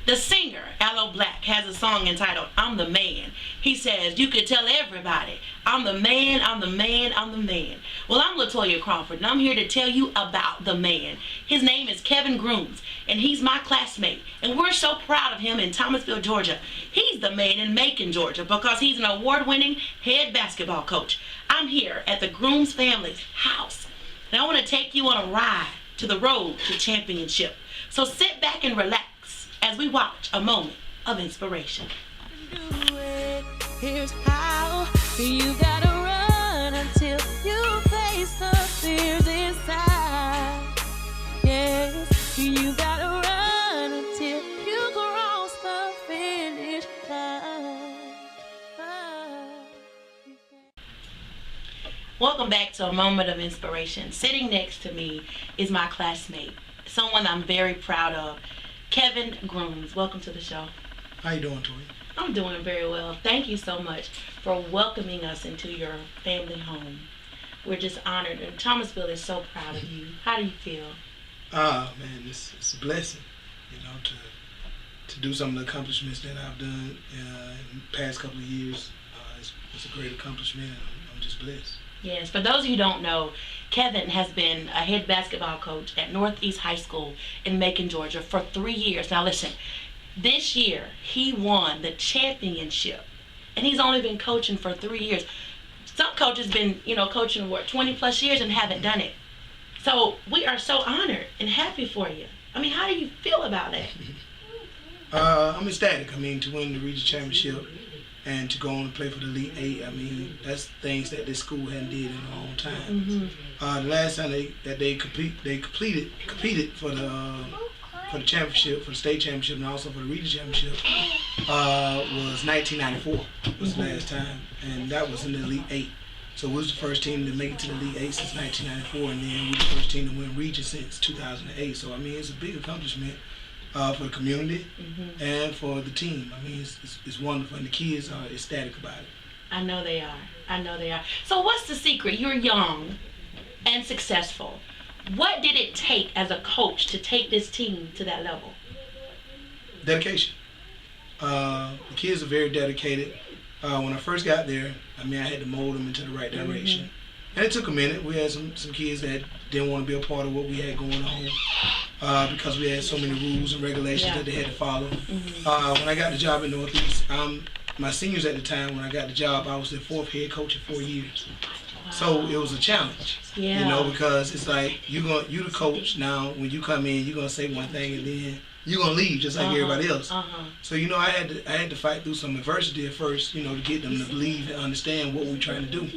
The singer, Aloe Black, has a song entitled, I'm the Man. He says, you could tell everybody, I'm the man, I'm the man, I'm the man. Well, I'm LaToya Crawford, and I'm here to tell you about the man. His name is Kevin Grooms, and he's my classmate. And we're so proud of him in Thomasville, Georgia. He's the man in Macon, Georgia, because he's an award-winning head basketball coach. I'm here at the Grooms family's house, and I want to take you on a ride to the road to championship. So sit back and relax as we watch a moment of inspiration. Here's how you gotta run until you face the fears inside. Yes, you gotta run until you cross the finish line. Welcome back to a moment of inspiration. Sitting next to me is my classmate, someone I'm very proud of, Kevin Grooms. Welcome to the show. How you doing, Toy? I'm doing very well. Thank you so much for welcoming us into your family home. We're just honored, and Thomasville is so proud of you. How do you feel? Man, it's a blessing, to do some of the accomplishments that I've done in the past couple of years. It's a great accomplishment, and I'm just blessed. Yes, for those of you who don't know, Kevin has been a head basketball coach at Northeast High School in Macon, Georgia for 3 years. Now listen, this year he won the championship, and he's only been coaching for 3 years. Some coaches been, coaching 20 plus years and haven't done it. So we are so honored and happy for you. I mean, how do you feel about that? I'm ecstatic. To win the region championship and to go on and play for the Elite Eight, that's things that this school hadn't did in a long time. The last time they competed for the championship, for the state championship, and also for the region championship was 1994. Was the last time, and that was in the Elite Eight. So we was the first team to make it to the Elite Eight since 1994, and then we were the first team to win region since 2008. So it's a big accomplishment for the community and for the team. It's wonderful, and the kids are ecstatic about it. I know they are. So what's the secret? You're young and successful. What did it take as a coach to take this team to that level? Dedication. The kids are very dedicated. When I first got there, I had to mold them into the right direction. And it took a minute. We had some kids that didn't want to be a part of what we had going on because we had so many rules and regulations that they had to follow. When I got the job at Northeast, my seniors at the time, when I got the job, I was their fourth head coach in 4 years. Wow. So it was a challenge, because it's like you the coach now. When you come in, you're gonna say one thing and then you're gonna leave just like everybody else. So I had to fight through some adversity at first, to get them to believe and understand what we're trying to do.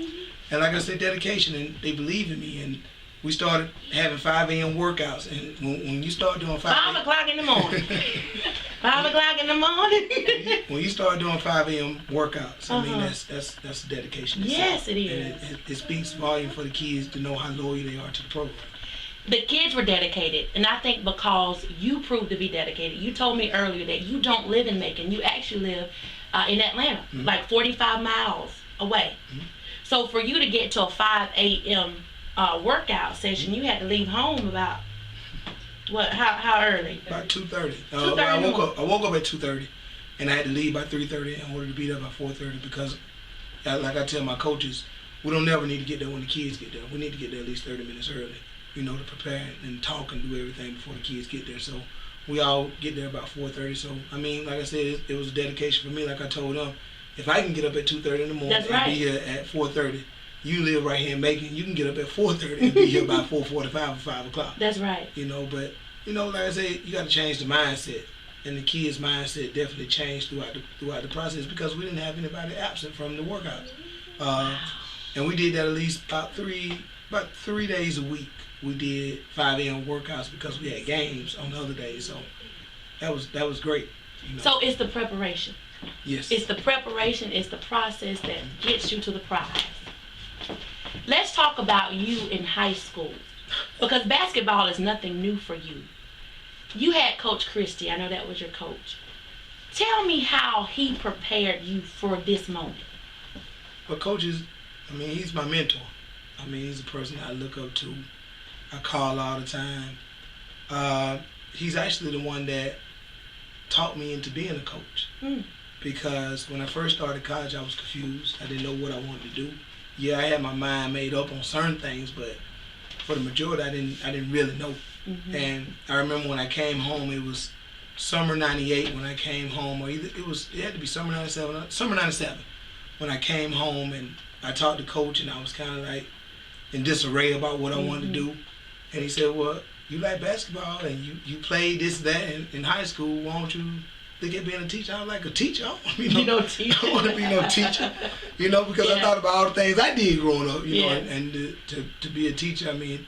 And like I said, dedication, and they believe in me. And we started having 5 a.m. workouts. And when you start doing 5 o'clock in the morning. 5 o'clock in the morning. When you start doing 5 a.m. workouts, that's dedication. Yes, it is. And it speaks volume for the kids to know how loyal they are to the program. The kids were dedicated, and I think because you proved to be dedicated. You told me earlier that you don't live in Macon. You actually live in Atlanta, like 45 miles away. So for you to get to a 5 a.m. Workout session, you had to leave home about what? How early? About 2:30. 2:30. I woke up at 2:30, and I had to leave by 3:30 in order to be there by 4:30 because, like I tell my coaches, we don't never need to get there when the kids get there. We need to get there at least 30 minutes early, to prepare and talk and do everything before the kids get there. So we all get there about 4:30. So like I said, it was a dedication for me. Like I told them, if I can get up at 2:30 in the morning and be here at 4:30, you live right here in Macon, you can get up at 4:30 and be here by 4:45 or 5 o'clock. That's right. But like I said, you got to change the mindset, and the kids' mindset definitely changed throughout the process because we didn't have anybody absent from the workouts, and we did that at least about three days a week. We did 5 a.m. workouts because we had games on the other days, so that was great. So it's the preparation. Yes. It's the preparation. It's the process that gets you to the prize. Let's talk about you in high school, because basketball is nothing new for you. You had Coach Christie. I know that was your coach. Tell me how he prepared you for this moment. Well, Coach he's my mentor. He's a person I look up to. I call all the time. He's actually the one that talked me into being a coach. Because when I first started college, I was confused. I didn't know what I wanted to do. Yeah, I had my mind made up on certain things, but for the majority, I didn't really know. And I remember when I came home, it was summer '98 when I came home, or it had to be summer '97 when I came home, and I talked to coach, and I was kind of like in disarray about what I wanted to do. And he said, well, you like basketball and you played this, that in high school, why don't you look at being a teacher? I was like, a teacher? I don't want to be no teacher. I don't want to be no teacher. Because I thought about all the things I did growing up, know, and to be a teacher, I mean,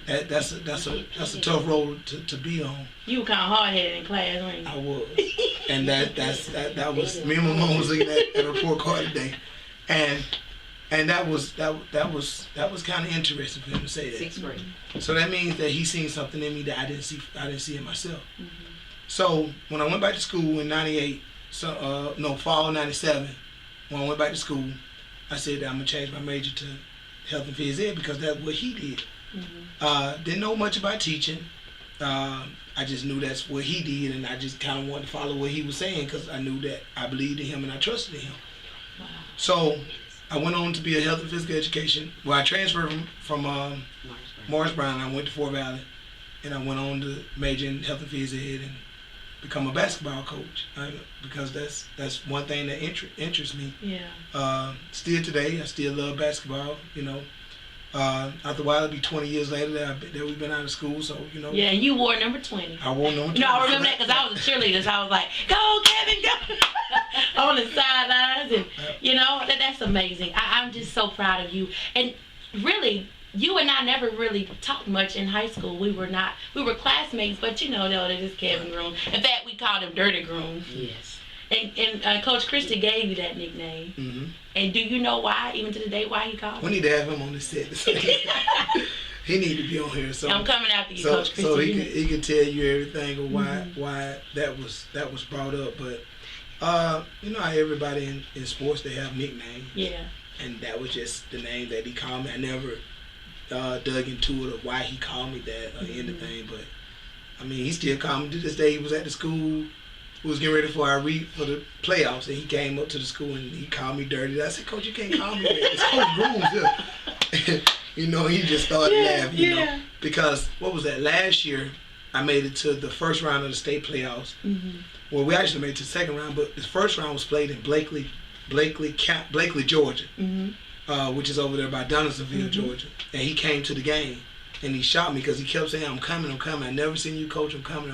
that's a tough role to be on. You were kind of hard-headed in class, weren't you? I was. And that was, me and my mom was looking at a report card today. And that was kind of interesting for him to say that. 6th grade. So that means that he seen something in me that I didn't see in myself. So when I went back to school in '98, fall '97, when I went back to school, I said that I'm gonna change my major to health and phys ed because that's what he did. Didn't know much about teaching. I just knew that's what he did, and I just kind of wanted to follow what he was saying because I knew that I believed in him and I trusted in him. So I went on to be a health and physical education. Well, I transferred from Morris Brown. I went to Fort Valley, and I went on to major in health and phys ed and become a basketball coach because that's one thing that interests me. Still today, I still love basketball. After a while, it'll be 20 years later that we've been out of school, so, Yeah, and you wore number 20. I wore number 20. No, I remember that because I was a cheerleader, so I was like, go, Kevin, go! On the sidelines, and, that's amazing. I'm just so proud of you. And really, you and I never really talked much in high school. We were classmates, but they're just Kevin Grooms. In fact, we called him Dirty Grooms. Yes. And Coach Christie gave you that nickname. And do you know why, even to the day, why he called you? We need to have him on the set. He need to be on here. So I'm coming after you, Coach Christie. So he can tell you everything of why that was brought up. But how everybody in sports, they have nicknames. Yeah. And that was just the name that he called me. I never dug into it of why he called me that or anything. But I mean, he still called me to this day. He was at the school. We was getting ready for the playoffs, and he came up to the school and he called me dirty. I said, Coach, you can't call me that. It's Coach Grooms here. He just started laughing, because what was that? Last year, I made it to the first round of the state playoffs. Well, we actually made it to the second round, but the first round was played in Blakely, Georgia, which is over there by Donaldsonville, Georgia. And he came to the game, and he shot me because he kept saying, I'm coming. I never seen you, Coach. I'm coming.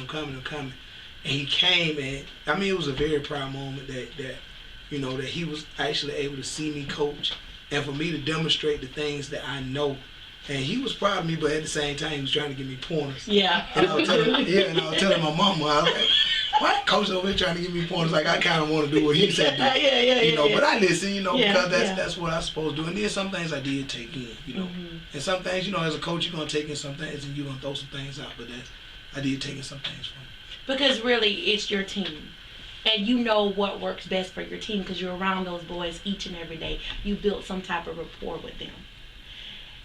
And he came, and I mean, it was a very proud moment that he was actually able to see me coach, and for me to demonstrate the things that I know. And he was proud of me, but at the same time, he was trying to give me pointers. Yeah. And I was telling my mama, I was like, why coach over here trying to give me pointers? Like, I kind of want to do what he said do. Yeah. But I listen, because that's what I'm supposed to do. And then some things I did take in, And some things, as a coach, you're going to take in some things and you're going to throw some things out. But I did take in some things from him. Because really, it's your team. And you know what works best for your team because you're around those boys each and every day. You built some type of rapport with them.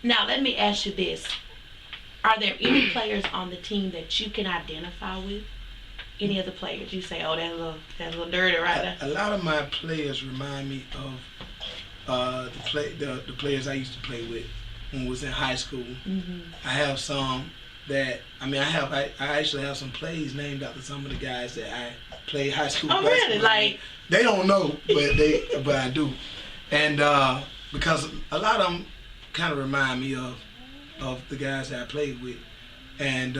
Now, let me ask you this. Are there any players on the team that you can identify with? Any of the players? You say, oh, that little dirty right there. A lot of my players remind me of the players I used to play with when I was in high school. I have some that, I actually have some plays named after some of the guys that I played high school basketball. Oh, really? Like, they don't know, but I do. And because a lot of them kind of remind me of the guys that I played with. And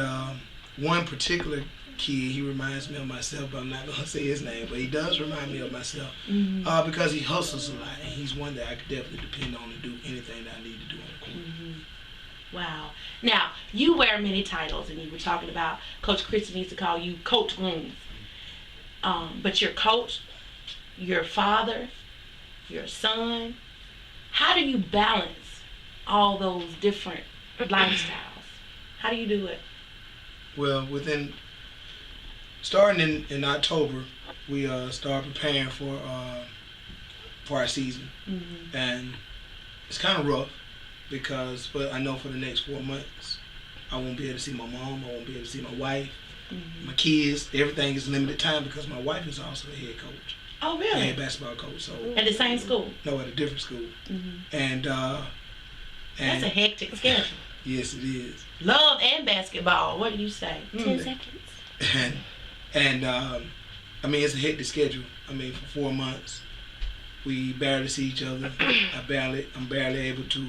one particular kid, he reminds me of myself, but I'm not going to say his name, but he does remind me of myself because he hustles a lot, and he's one that I could definitely depend on to do anything that I need to do on the court. Wow. Now, you wear many titles, and you were talking about Coach Christie needs to call you Coach Grooms. But you're coach, you're father, you're son. How do you balance all those different lifestyles? How do you do it? Well, starting in October, we start preparing for our season. And it's kind of rough. But I know for the next 4 months, I won't be able to see my mom, I won't be able to see my wife, My kids, everything is limited time because my wife is also a head coach. Oh, really? Head basketball coach. So at the same school? No, at a different school. And that's a hectic schedule. Yes, it is. Love and basketball. What do you say? 10 seconds. And I mean, it's a hectic schedule. I mean, for 4 months, we barely see each other. I'm barely able to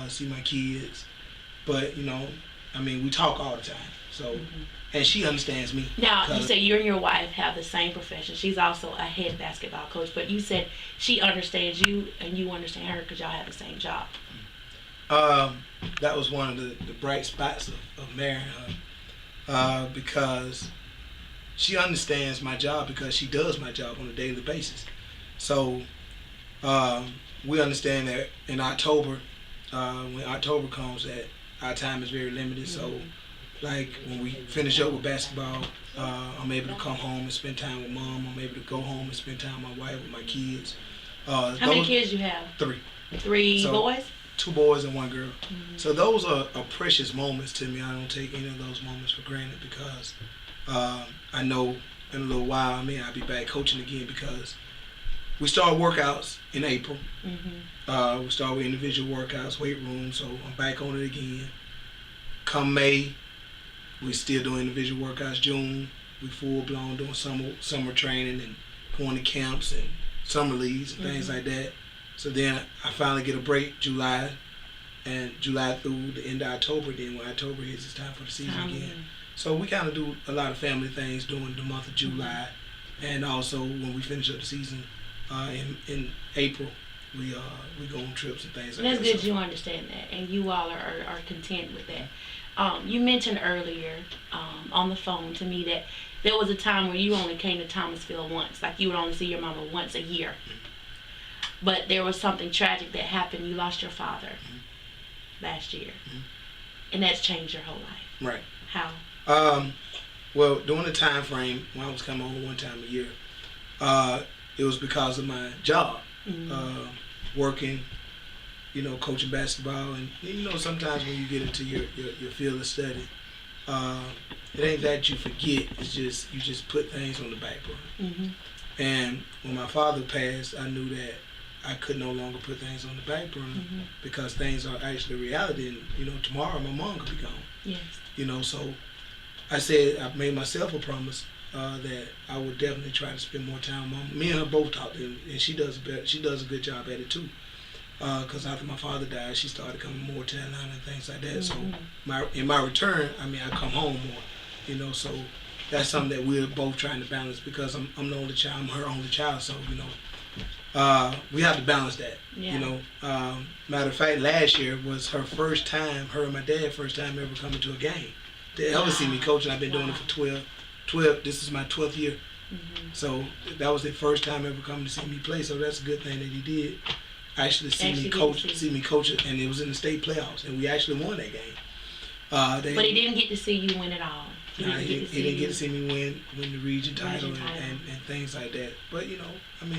see my kids. But you know, I mean, we talk all the time. So, and she understands me. Now, you say you and your wife have the same profession. She's also a head basketball coach. But you said she understands you and you understand her because y'all have the same job. That was one of the bright spots of marrying her, because she understands my job because she does my job on a daily basis. So we understand that in October, when October comes, that our time is very limited. So like when we finish up with basketball, I'm able to come home and spend time with mom. I'm able to go home and spend time with my wife, with my kids. How many kids you have? 3. 3 boys? 2 boys and 1 girl. So those are precious moments to me. I don't take any of those moments for granted because I know in a little while, I'll be back coaching again because we start workouts in April. We start with individual workouts, weight room, so I'm back on it again. Come May, we still doing individual workouts. June, we full blown doing summer training and going to camps and summer leagues and things like that. So then I finally get a break July, and July through the end of October. Then when October hits, it's time for the season again. So we kind of do a lot of family things during the month of July, and also when we finish up the season in April, we go on trips and things like that. That's good you understand that, and you all are content with that. You mentioned earlier on the phone to me that there was a time where you only came to Thomasville once, like you would only see your mama once a year. But there was something tragic that happened. You lost your father last year, and that's changed your whole life. Right. How? Well, during the time frame when I was coming home one time a year, it was because of my job, working, coaching basketball, and sometimes when you get into your field of study, it ain't that you forget. It's just you just put things on the back burner. And when my father passed, I knew that I could no longer put things on the back burner because things are actually reality. And tomorrow my mom could be gone. Yes. So I said I made myself a promise that I would definitely try to spend more time with mom. Me and her both talked, and she does a good job at it too. Because after my father died, she started coming more to Atlanta and things like that. So in my return, I come home more. So that's something that we're both trying to balance because I'm the only child, I'm her only child. So we have to balance that. Matter of fact, last year was her first time, her and my dad first time ever coming to a game. They ever see me coaching. I've been doing it for 12. This is my 12th year. So that was the first time ever coming to see me play. So that's a good thing that he did. Actually see me coach it, and it was in the state playoffs, and we actually won that game. But he didn't get to see you win at all. He didn't get to see me win the region title and things like that. But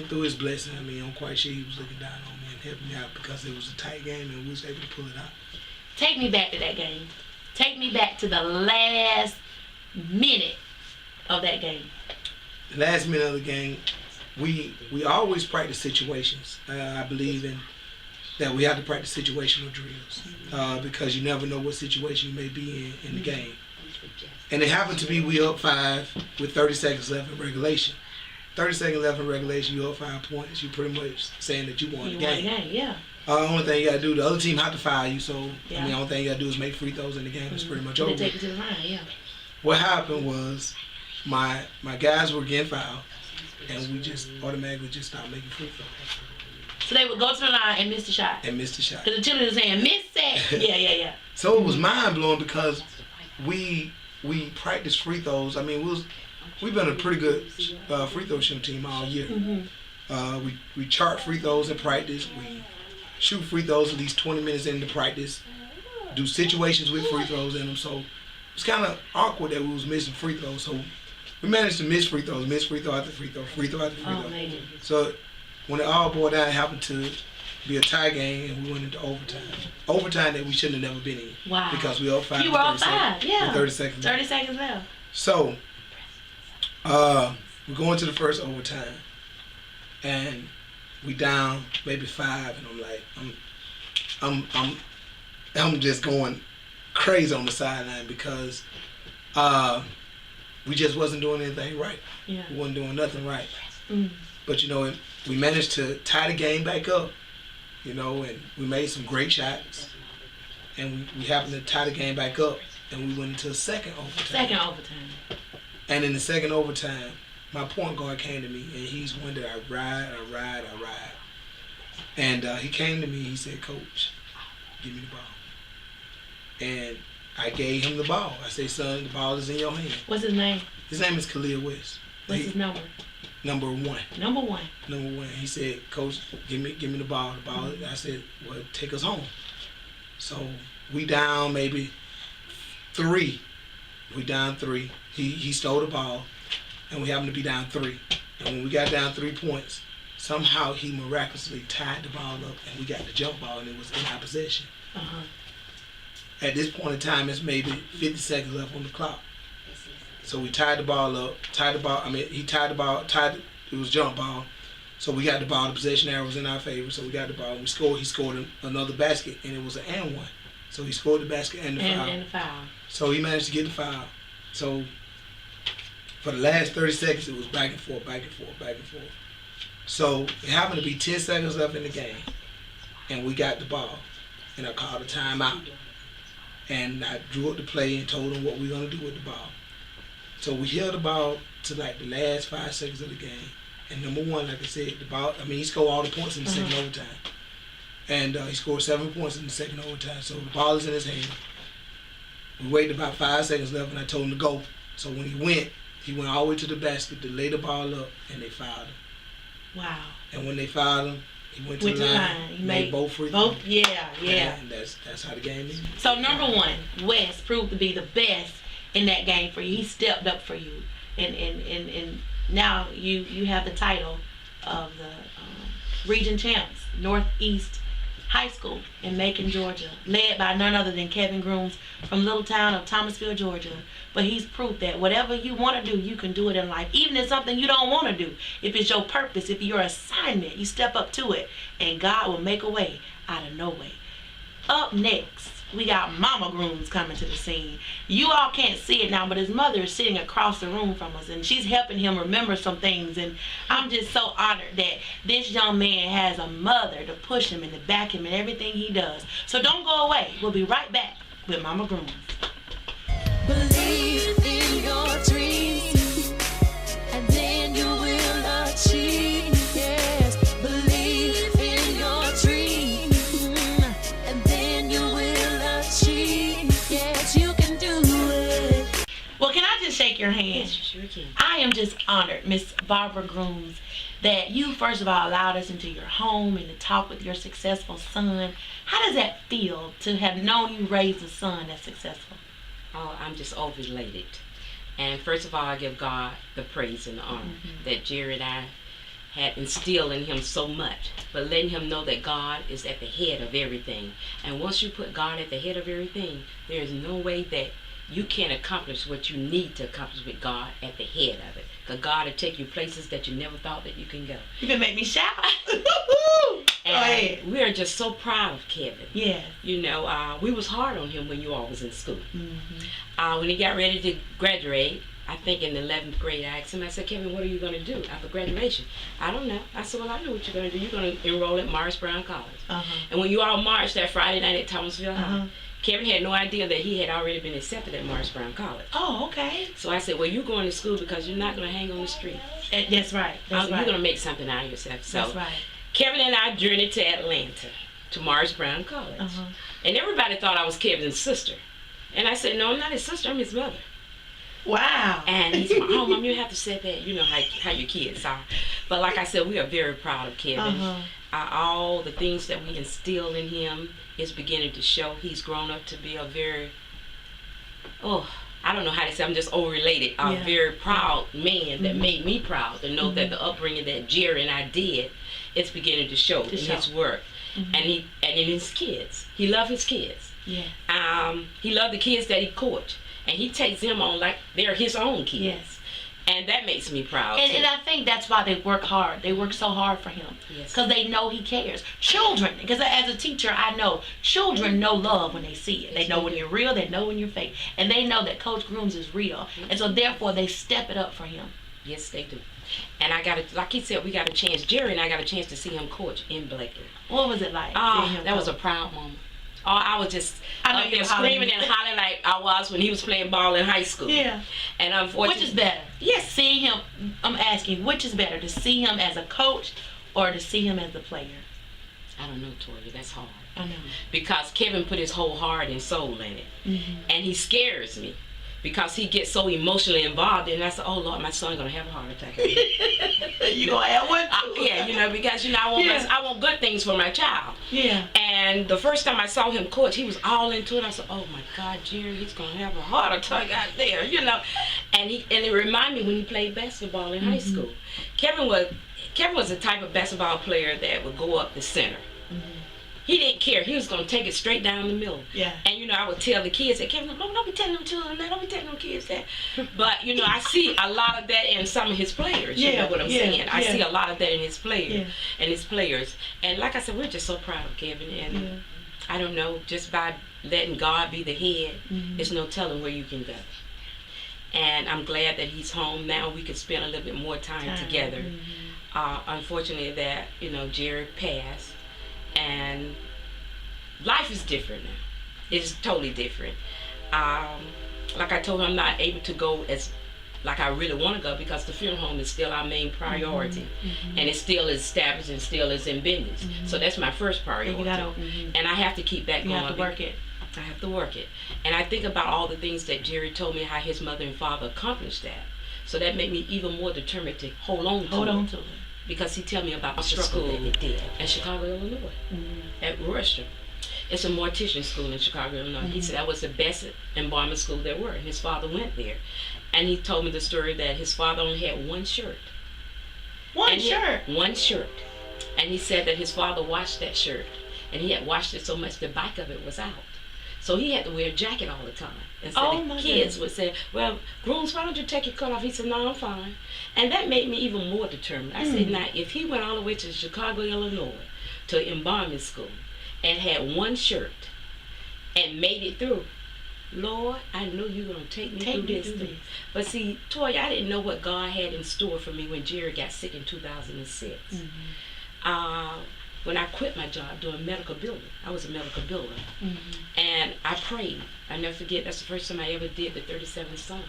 through his blessing, I'm quite sure he was looking down on me and helping me out because it was a tight game and we was able to pull it out. Take me back to that game. Take me back to the last minute of that game. The last minute of the game, we always practice situations. I believe in that we have to practice situational drills because you never know what situation you may be in the game. And it happened to be we up 5 with 30 seconds left in regulation. 30 seconds left in regulation, you up 5 points. You pretty much saying that you won the game. Yeah. Only thing you gotta do, the other team have to foul you. So the only thing you gotta do is make free throws, and the game is pretty much over. Take it to the line, yeah. What happened was my guys were getting fouled, and we just automatically just stopped making free throws. So they would go to the line and miss the shot. Because the cheerleader was saying, miss it. Yeah. So it was mind blowing because we practiced free throws. We've been a pretty good free throw shooting team all year. We chart free throws in practice. We shoot free throws at least 20 minutes into practice. Do situations with free throws in them. So it's kind of awkward that we was missing free throws. So we managed to miss free throw after free throw, free throw after free throw. Amazing. So when it all boiled down, it happened to be a tie game, and we went into overtime. Overtime that we shouldn't have never been in. Wow. Because we up 5. You were up 5, yeah. 30 seconds left. 30 seconds left. So, we're going to the first overtime, and we down maybe 5, and I'm like, I'm just going crazy on the sideline because we just wasn't doing anything right. Yeah. We wasn't doing nothing right. Mm. But we managed to tie the game back up, and we made some great shots, and we happened to tie the game back up, and we went into a second overtime. And in the second overtime, my point guard came to me, and he's one that I ride. And he came to me, he said, "Coach, give me the ball." And I gave him the ball. I said, "Son, the ball is in your hand." What's his name? His name is Khalil West. What's his number? Number 1. Number 1. Number 1. He said, "Coach, give me the ball." The ball. I said, "Well, take us home." So we down maybe 3. We down 3. He stole the ball, and we happened to be down 3. And when we got down 3 points, somehow he miraculously tied the ball up, and we got the jump ball, and it was in our possession. Uh-huh. At this point in time, it's maybe 50 seconds left on the clock. So we tied the ball up. He tied the ball. It was jump ball. So we got the ball. The possession arrow was in our favor. So we got the ball. We scored. He scored another basket, and it was an and one. So he scored the basket and the foul. And the foul. So he managed to get the foul. So for the last 30 seconds, it was back and forth. So it happened to be 10 seconds left in the game, and we got the ball, and I called a timeout. And I drew up the play and told him what we were going to do with the ball. So we held the ball to like the last 5 seconds of the game. And number 1, like I said, he scored all the points in the second overtime. And he scored 7 points in the second overtime. So the ball is in his hand. We waited about 5 seconds left, and I told him to go. So when he went all the way to the basket to lay the ball up, and they fouled him. Wow. And when they fouled him, he went to the line. He made both free throws. Yeah. And that's how the game is. So number 1, West proved to be the best in that game for you. He stepped up for you, and now you have the title of the region champs, Northeast High School in Macon, Georgia, led by none other than Kevin Grooms from little town of Thomasville, Georgia. But he's proof that whatever you want to do, you can do it in life. Even if it's something you don't want to do. If it's your purpose, if it's your assignment, you step up to it, and God will make a way out of no way. Up next, we got Mama Grooms coming to the scene. You all can't see it now, but his mother is sitting across the room from us, and she's helping him remember some things. And I'm just so honored that this young man has a mother to push him and to back him in everything he does. So don't go away. We'll be right back with Mama Grooms. Believe in your dreams, and then you will achieve. Yes, believe in your dreams, and then you will achieve. Yes, you can do it. Well, can I just shake your hand? Yes, you sure can. I am just honored, Miss Barbara Grooms, that you first of all allowed us into your home and to talk with your successful son. How does that feel to have known you raise a son that's successful? Oh, I'm just overlated. And first of all, I give God the praise and the honor that Jerry and I had instilled in him so much. But letting him know that God is at the head of everything. And once you put God at the head of everything, there is no way that you can accomplish what you need to accomplish with God at the head of it. Because God will take you places that you never thought that you can go. You can make me shout. And we are just so proud of Kevin. Yeah. You know, we was hard on him when you all was in school. When he got ready to graduate, I think in the 11th grade, I asked him, I said, "Kevin, what are you going to do after graduation?" "I don't know." I said, "Well, I know what you're going to do. You're going to enroll at Morris Brown College." And when you all marched that Friday night at Thomasville High, Kevin had no idea that he had already been accepted at Morris Brown College. Oh, okay. So I said, "Well, you're going to school because you're not going to hang on the street. That's right. That's right. You're going to make something out of yourself." So that's right. Kevin and I journeyed to Atlanta, to Morris Brown College. And everybody thought I was Kevin's sister. And I said, "No, I'm not his sister, I'm his mother." Wow. And he said, "Oh, Mom, you have to say that. You know how your kids are." But like I said, we are very proud of Kevin. All the things that we instilled in him is beginning to show. He's grown up to be a very, I don't know how to say, I'm just overrelated, a very proud man that made me proud to know that the upbringing that Jerry and I did, it's beginning to show in his work. And in his kids. He loved his kids. Yeah. He loved the kids that he coached. and he takes them on like they're his own kids. Yes. And that makes me proud. And I think that's why they work hard. They work so hard for him. Yes. Because they know he cares. Children, because as a teacher, I know children know love when they see it. They know when you're real. They know when you're fake. And they know that Coach Grooms is real. And so therefore, they step it up for him. Yes, they do. And I got like he said, we got a chance. Jerry and I got a chance to see him coach in Blakely. What was it like? That was a proud moment. Oh, I was just up there screaming and hollering like I was when he was playing ball in high school. Yeah. And unfortunately, which is better? Yes. Seeing him, I'm asking, which is better? To see him as a coach or to see him as a player? I don't know, Toya. That's hard. I know. Because Kevin put his whole heart and soul in it. Mm-hmm. And he scares me. Because he gets so emotionally involved, and I said, "Oh Lord, my son's gonna have a heart attack." You gonna have one? Yeah, because I want good things for my child. Yeah. And the first time I saw him coach, he was all into it. I said, "Oh my God, Jerry, he's gonna have a heart attack out there," And it reminded me when he played basketball in high school. Kevin was the type of basketball player that would go up the center. He didn't care. He was going to take it straight down the middle. Yeah. And, I would tell the kids that, Kevin, don't be telling them children that. Don't be telling them kids that. But, I see a lot of that in some of his players. You know what I'm saying? I see a lot of that in his players. And his players. And like I said, we're just so proud of Kevin. And I don't know, just by letting God be the head, there's no telling where you can go. And I'm glad that he's home now. We can spend a little bit more time together. Unfortunately that, Jerry passed. And life is different now. It's totally different. Like I told him, I'm not able to go as like I really want to go because the funeral home is still our main priority. And it still is established and still is in business. So that's my first priority. And I have to keep that going. You have to work it. I have to work it. And I think about all the things that Jerry told me, how his mother and father accomplished that. So that made me even more determined to hold on to it. Because he tell me about the school that they did in Chicago, Illinois, at Royston. It's a mortician school in Chicago, Illinois. He said that was the best embalming school there were, and his father went there. And he told me the story that his father only had one shirt. One shirt. And he said that his father washed that shirt, and he had washed it so much the back of it was out. So he had to wear a jacket all the time. And so the kids would say, "Well, Grooms, why don't you take your coat off?" He said, "No, I'm fine." And that made me even more determined. I said, now, if he went all the way to Chicago, Illinois, to embalming school, and had one shirt, and made it through, Lord, I know you're going to take me through this. But see, Toya, I didn't know what God had in store for me when Jerry got sick in 2006. When I quit my job doing medical billing, I was a medical biller. And I prayed. I never forget, that's the first time I ever did the 37th Psalm.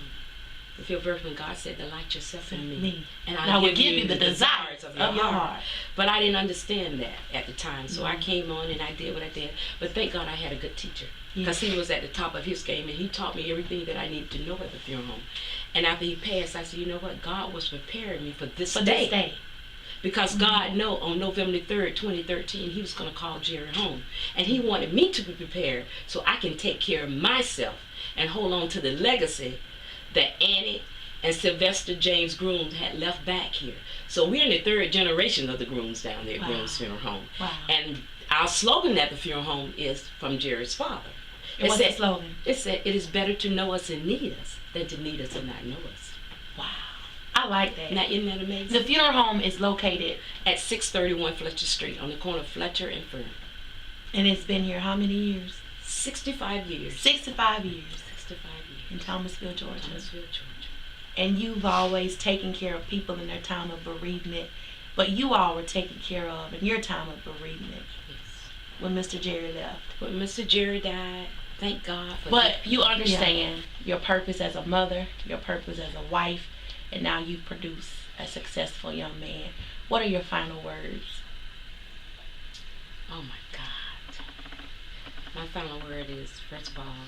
The fifth verse when God said, delight yourself in me. And I will give you the desires of your heart. But I didn't understand that at the time. So I came on and I did what I did. But thank God I had a good teacher. Because he was at the top of his game and he taught me everything that I needed to know at the funeral home. And after he passed, I said, you know what? God was preparing me for this day. Because God knew on November 3rd, 2013, he was going to call Jerry home. And he wanted me to be prepared so I can take care of myself and hold on to the legacy that Annie and Sylvester James Grooms had left back here. So we're in the third generation of the Grooms down there at Grooms Funeral Home. And our slogan at the funeral home is from Jerry's father. What's the slogan? It said, it is better to know us and need us than to need us and not know us. Wow. I like that. Now, isn't that amazing? The funeral home is located at 631 Fletcher Street on the corner of Fletcher and Fern. And it's been here how many years? 65 years. 65 years. 65 years. In Thomasville, Georgia. Thomasville, Georgia. And you've always taken care of people in their time of bereavement. But you all were taken care of in your time of bereavement. Yes. When Mr. Jerry left. When Mr. Jerry died, thank God for But you understand your purpose as a mother, your purpose as a wife, and now you produce a successful young man. What are your final words? Oh my God. My final word is, first of all,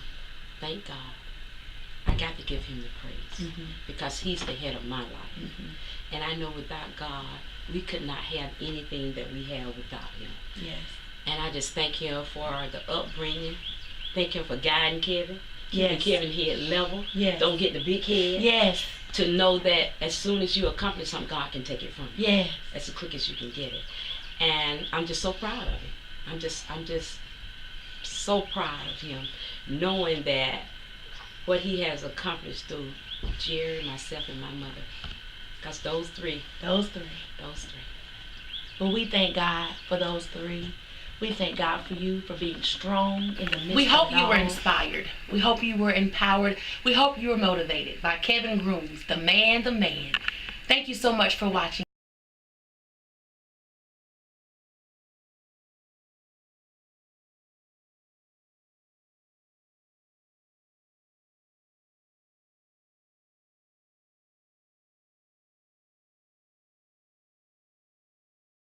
thank God. I got to give him the praise because he's the head of my life. And I know without God, we could not have anything that we have without him. Yes. And I just thank him for the upbringing. Thank him for guiding Kevin. Keeping Kevin head level. Yes. Don't get the big head. Yes. To know that as soon as you accomplish something, God can take it from you. Yes. As quick as you can get it. And I'm just so proud of him. I'm just so proud of him, knowing that what he has accomplished through Jerry, myself, and my mother. Because those three. Well, we thank God for those three. We thank God for you for being strong in the midst We hope of it you were all. inspired. We hope you were empowered. We hope you were motivated by Kevin Grooms, the man. Thank you so much for watching.